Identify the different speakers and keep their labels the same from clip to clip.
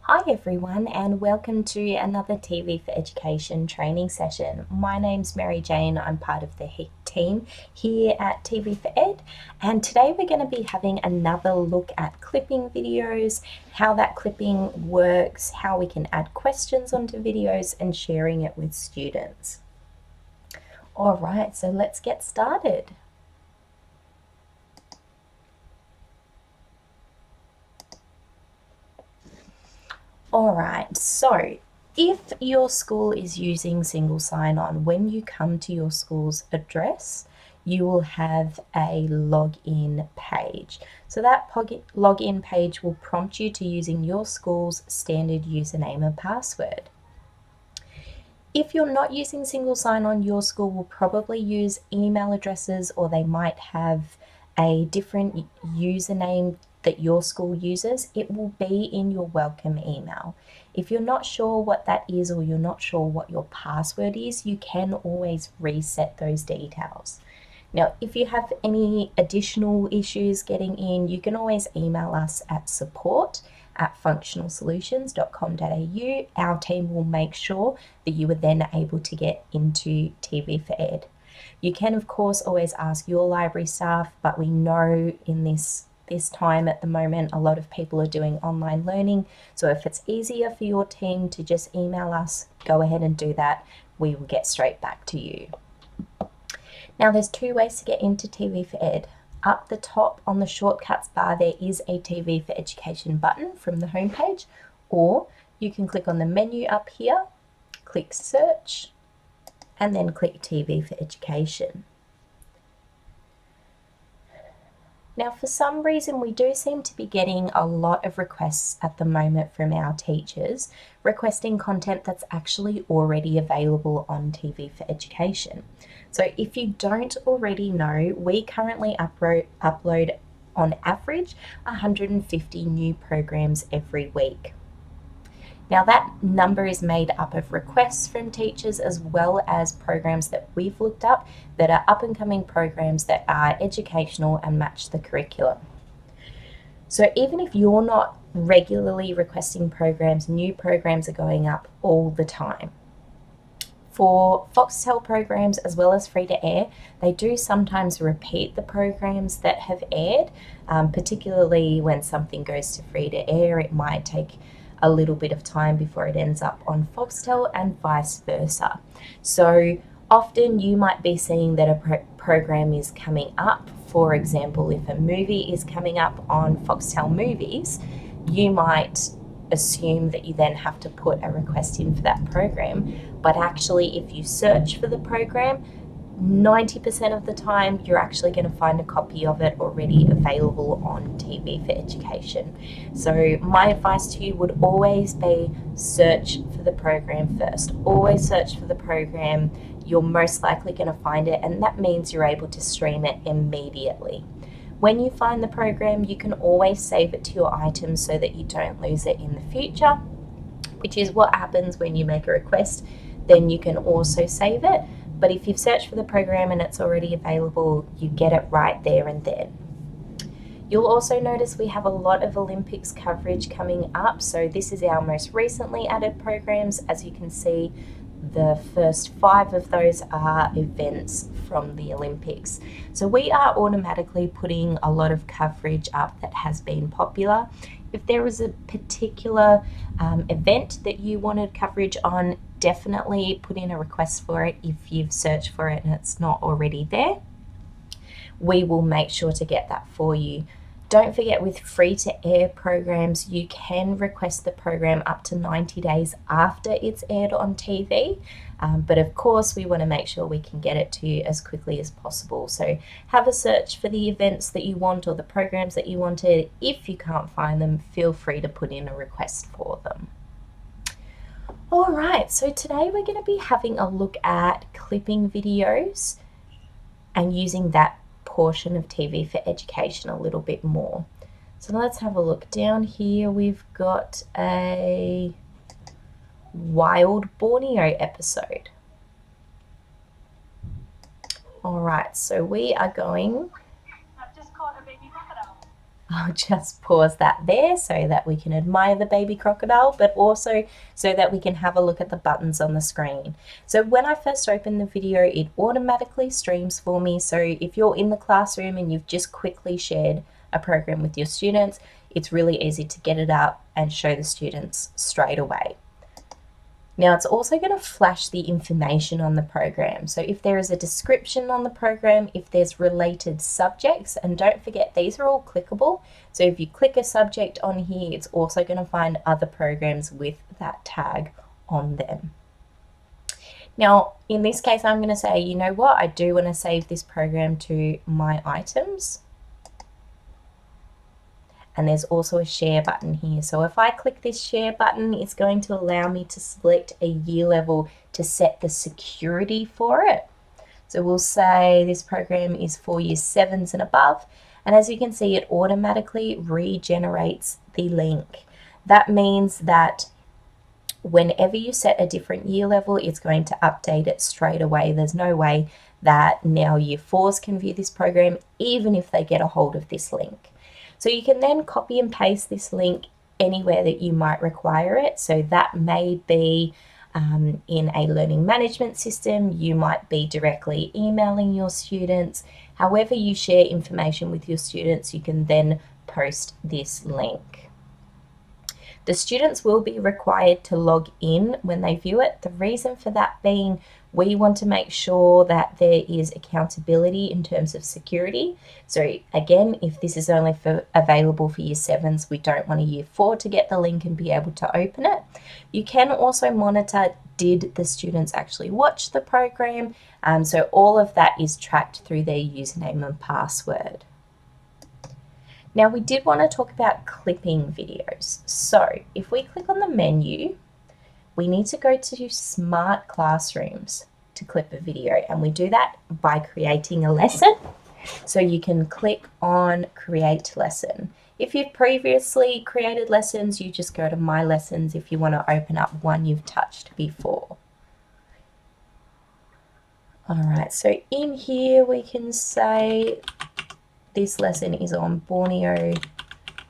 Speaker 1: Hi everyone and welcome to another TV for Education training session. My name's Mary Jane, I'm part of the team here at TV for Ed, and today we're going to be having another look at clipping videos, how that clipping works, how we can add questions onto videos and sharing it with students. Alright, so let's get started. Alright, so if your school is using single sign-on, when you come to your school's address, you will have a login page. So that login page will prompt you to using your school's standard username and password. If you're not using single sign-on, your school will probably use email addresses, or they might have a different username that your school uses. It will be in your welcome email. If you're not sure what that is, or you're not sure what your password is, you can always reset those details. Now, if you have any additional issues getting in, you can always email us at support@functionalsolutions.com.au. Our team will make sure that you are then able to get into TV for Ed. You can, of course, always ask your library staff, but we know in this time at the moment, a lot of people are doing online learning. So if it's easier for your team to just email us, go ahead and do that. We will get straight back to you. Now, there's two ways to get into TV for Ed. Up the top on the shortcuts bar, there is a TV for Education button from the homepage, or you can click on the menu up here, click search, and then click TV for Education. Now, for some reason, we do seem to be getting a lot of requests at the moment from our teachers requesting content that's actually already available on TV for Education. So if you don't already know, we currently upload on average 150 new programs every week. Now, that number is made up of requests from teachers as well as programs that we've looked up that are up and coming programs that are educational and match the curriculum. So even if you're not regularly requesting programs, new programs are going up all the time. For Foxtel programs as well as free to air, they do sometimes repeat the programs that have aired, particularly when something goes to free to air. It might take a little bit of time before it ends up on Foxtel and vice versa. So often you might be seeing that a program is coming up. For example, if a movie is coming up on Foxtel Movies, you might assume that you then have to put a request in for that program. But actually, if you search for the program, 90% of the time you're actually going to find a copy of it already available on TV for Education. So my advice to you would always be search for the program first. Always search for the program. You're most likely going to find it, and that means you're able to stream it immediately. When you find the program, you can always save it to your items so that you don't lose it in the future, which is what happens when you make a request. Then you can also save it. But if you've searched for the program and it's already available, you get it right there and then. You'll also notice we have a lot of Olympics coverage coming up. So this is our most recently added programs. As you can see, the first 5 of those are events from the Olympics. So we are automatically putting a lot of coverage up that has been popular. If there is a particular event that you wanted coverage on, definitely put in a request for it if you've searched for it and it's not already there. We will make sure to get that for you. Don't forget, with free to air programs, you can request the program up to 90 days after it's aired on TV. But of course, we want to make sure we can get it to you as quickly as possible. So have a search for the events that you want or the programs that you wanted. If you can't find them, feel free to put in a request for them. All right, so today we're going to be having a look at clipping videos and using that portion of TV for Education a little bit more. So let's have a look. Down here we've got a wild Borneo episode. All right, so we are going...
Speaker 2: I've just caught a baby crocodile.
Speaker 1: I'll just pause that there so that we can admire the baby crocodile, but also so that we can have a look at the buttons on the screen. So when I first open the video, it automatically streams for me. So if you're in the classroom and you've just quickly shared a program with your students, it's really easy to get it up and show the students straight away. Now it's also going to flash the information on the program. So if there is a description on the program, if there's related subjects, and don't forget these are all clickable. So if you click a subject on here, it's also going to find other programs with that tag on them. Now in this case, I'm going to say, you know what, I do want to save this program to my items. And there's also a share button here. So if I click this share button, it's going to allow me to select a year level to set the security for it. So we'll say this program is for year 7s and above. And as you can see, it automatically regenerates the link. That means that whenever you set a different year level, it's going to update it straight away. There's no way that now year 4s can view this program, even if they get a hold of this link. So you can then copy and paste this link anywhere that you might require it. So that may be in a learning management system, you might be directly emailing your students. However you share information with your students, you can then post this link. The students will be required to log in when they view it. The reason for that being, we want to make sure that there is accountability in terms of security. So again, if this is only available for year 7s, we don't want a year 4 to get the link and be able to open it. You can also monitor, did the students actually watch the program? So all of that is tracked through their username and password. Now we did want to talk about clipping videos. So if we click on the menu, we need to go to Smart Classrooms to clip a video, and we do that by creating a lesson. So you can click on Create Lesson. If you've previously created lessons, you just go to My Lessons if you want to open up one you've touched before. All right, so in here we can say this lesson is on Borneo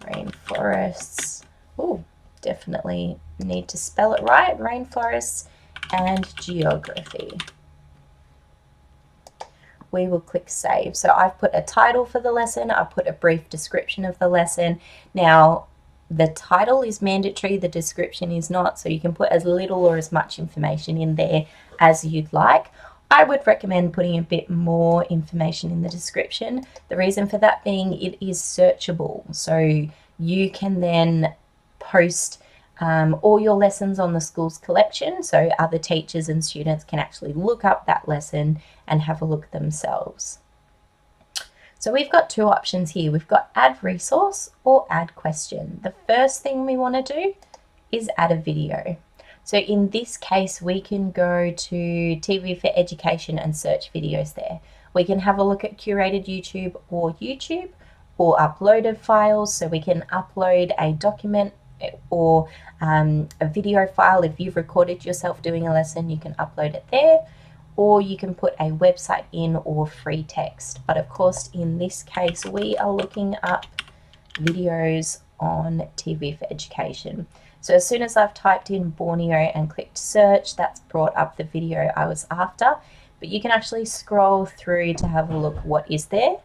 Speaker 1: rainforests. Oh, definitely need to spell it right. Rainforests and geography. We will click save. So I've put a title for the lesson. I've put a brief description of the lesson. Now, the title is mandatory, the description is not, so you can put as little or as much information in there as you'd like. I would recommend putting a bit more information in the description. The reason for that being it is searchable. So you can then post all your lessons on the school's collection, so other teachers and students can actually look up that lesson and have a look themselves. So we've got two options here. We've got add resource or add question. The first thing we want to do is add a video. So in this case, we can go to TV4Education and search videos there. We can have a look at curated YouTube or uploaded files. So we can upload a document or a video file. If you've recorded yourself doing a lesson, you can upload it there, or you can put a website in or free text. But of course, in this case, we are looking up videos on TV4Education. So as soon as I've typed in Borneo and clicked search, that's brought up the video I was after. But you can actually scroll through to have a look what is there.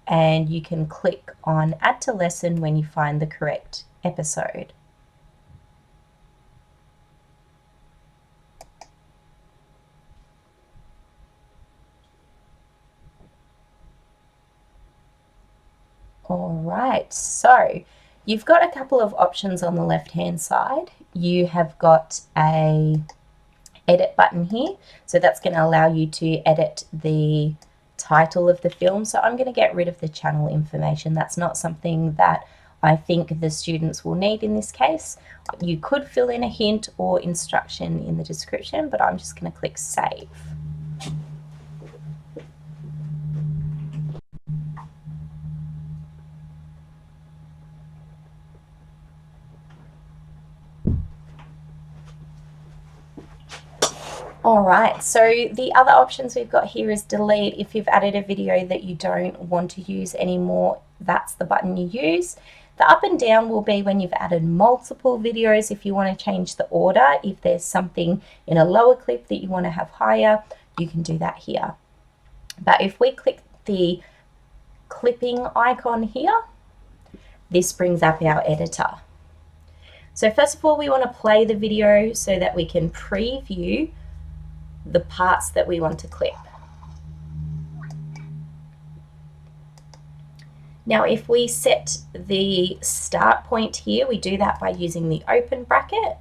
Speaker 1: And you can click on add to lesson when you find the correct episode. All right, so you've got a couple of options on the left-hand side. You have got a edit button here. So that's going to allow you to edit the title of the film. So I'm going to get rid of the channel information. That's not something that I think the students will need in this case. You could fill in a hint or instruction in the description, but I'm just going to click save. All right, so the other options we've got here is delete. If you've added a video that you don't want to use anymore, that's the button you use. The up and down will be when you've added multiple videos. If you want to change the order, if there's something in a lower clip that you want to have higher, you can do that here. But if we click the clipping icon here, this brings up our editor. So first of all, we want to play the video so that we can preview the parts that we want to clip. Now, if we set the start point here, we do that by using the open bracket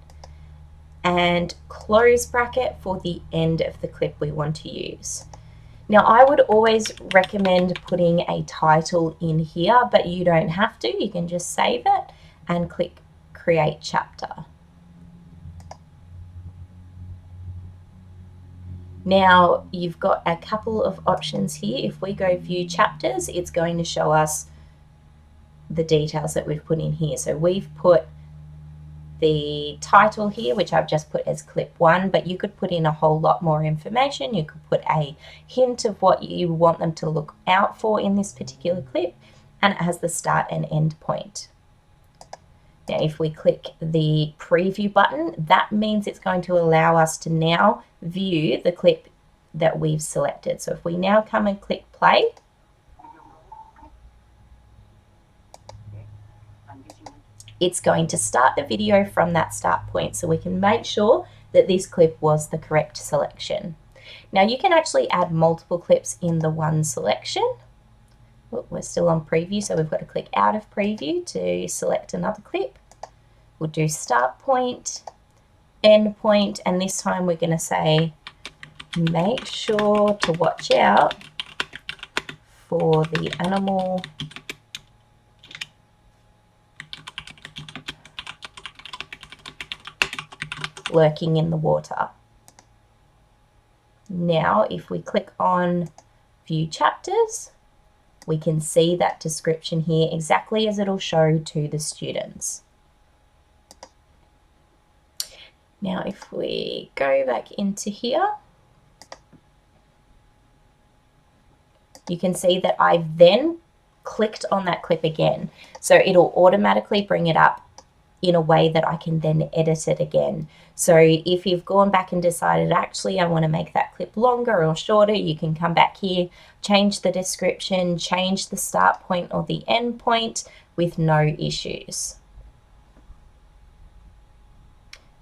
Speaker 1: and close bracket for the end of the clip we want to use. Now, I would always recommend putting a title in here, but you don't have to. You can just save it and click Create Chapter. Now, you've got a couple of options here. If we go View Chapters, it's going to show us the details that we've put in here. So we've put the title here, which I've just put as clip 1, but you could put in a whole lot more information. You could put a hint of what you want them to look out for in this particular clip, and it has the start and end point. Now, if we click the preview button, that means it's going to allow us to now view the clip that we've selected. So if we now come and click play, it's going to start the video from that start point, so we can make sure that this clip was the correct selection. Now, you can actually add multiple clips in the one selection. Oh, we're still on preview, so we've got to click out of preview to select another clip. We'll do start point, end point, and this time we're going to say, make sure to watch out for the animal lurking in the water. Now, if we click on View Chapters, we can see that description here exactly as it'll show to the students. Now, if we go back into here, you can see that I've then clicked on that clip again. So it'll automatically bring it up in a way that I can then edit it again. So if you've gone back and decided, actually, I want to make that clip longer or shorter, you can come back here, change the description, change the start point or the end point with no issues.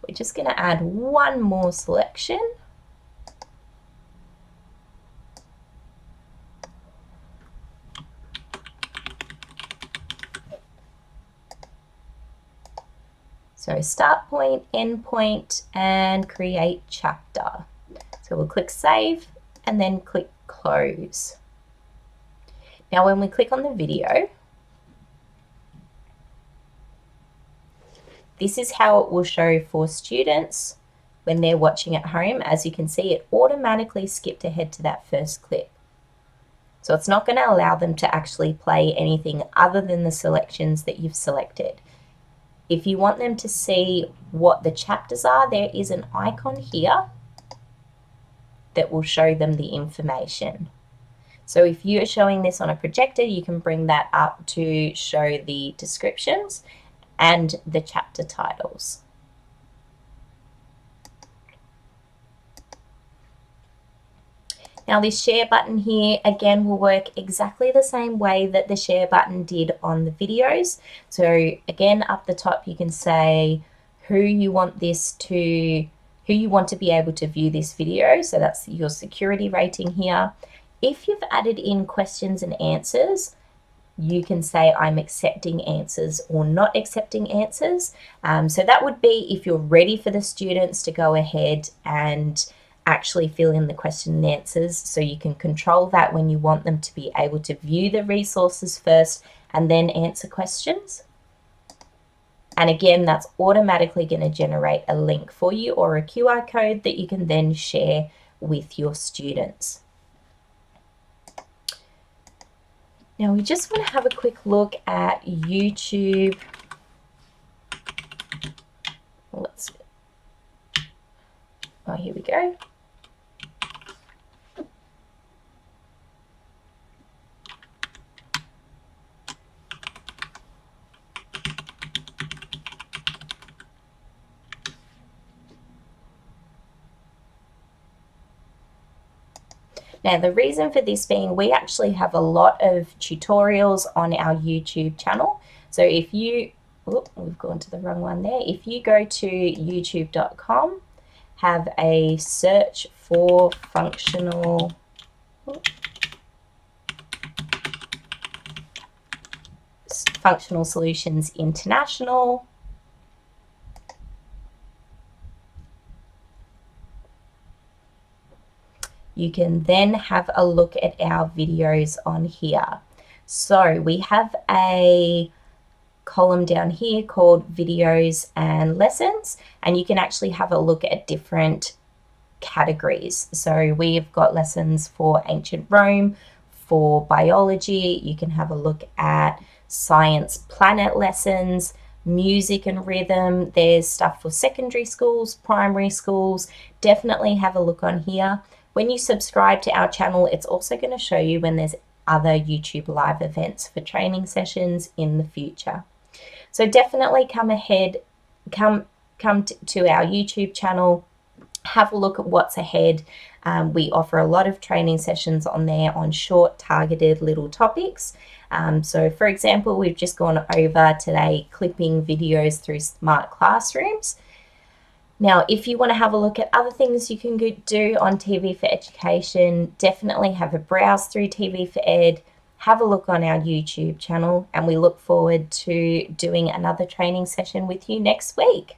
Speaker 1: We're just going to add one more selection. So start point, end point, and create chapter. So we'll click save and then click close. Now when we click on the video, this is how it will show for students when they're watching at home. As you can see, it automatically skipped ahead to that first clip. So it's not going to allow them to actually play anything other than the selections that you've selected. If you want them to see what the chapters are, there is an icon here that will show them the information. So if you're showing this on a projector, you can bring that up to show the descriptions and the chapter titles. Now this share button here, again, will work exactly the same way that the share button did on the videos. So again, up the top, you can say who you want to be able to view this video. So that's your security rating here. If you've added in questions and answers, you can say I'm accepting answers or not accepting answers. So that would be if you're ready for the students to go ahead and actually fill in the question and answers, so you can control that when you want them to be able to view the resources first and then answer questions. And again, that's automatically going to generate a link for you or a QR code that you can then share with your students. Now we just want to have a quick look at YouTube. Here we go. Now, the reason for this being, we actually have a lot of tutorials on our YouTube channel. So if you, we've gone to the wrong one there. If you go to youtube.com, have a search for functional Solutions International. You can then have a look at our videos on here. So we have a column down here called videos and lessons, and you can actually have a look at different categories. So we've got lessons for ancient Rome, for biology. You can have a look at science planet lessons, music and rhythm. There's stuff for secondary schools, primary schools. Definitely have a look on here. When you subscribe to our channel, it's also going to show you when there's other YouTube live events for training sessions in the future. So definitely come to our YouTube channel, have a look at what's ahead. We offer a lot of training sessions on there on short, targeted little topics. So for example, we've just gone over today clipping videos through smart classrooms. Now, if you want to have a look at other things you can do on TV4Education, definitely have a browse through TV4Ed, have a look on our YouTube channel, and we look forward to doing another training session with you next week.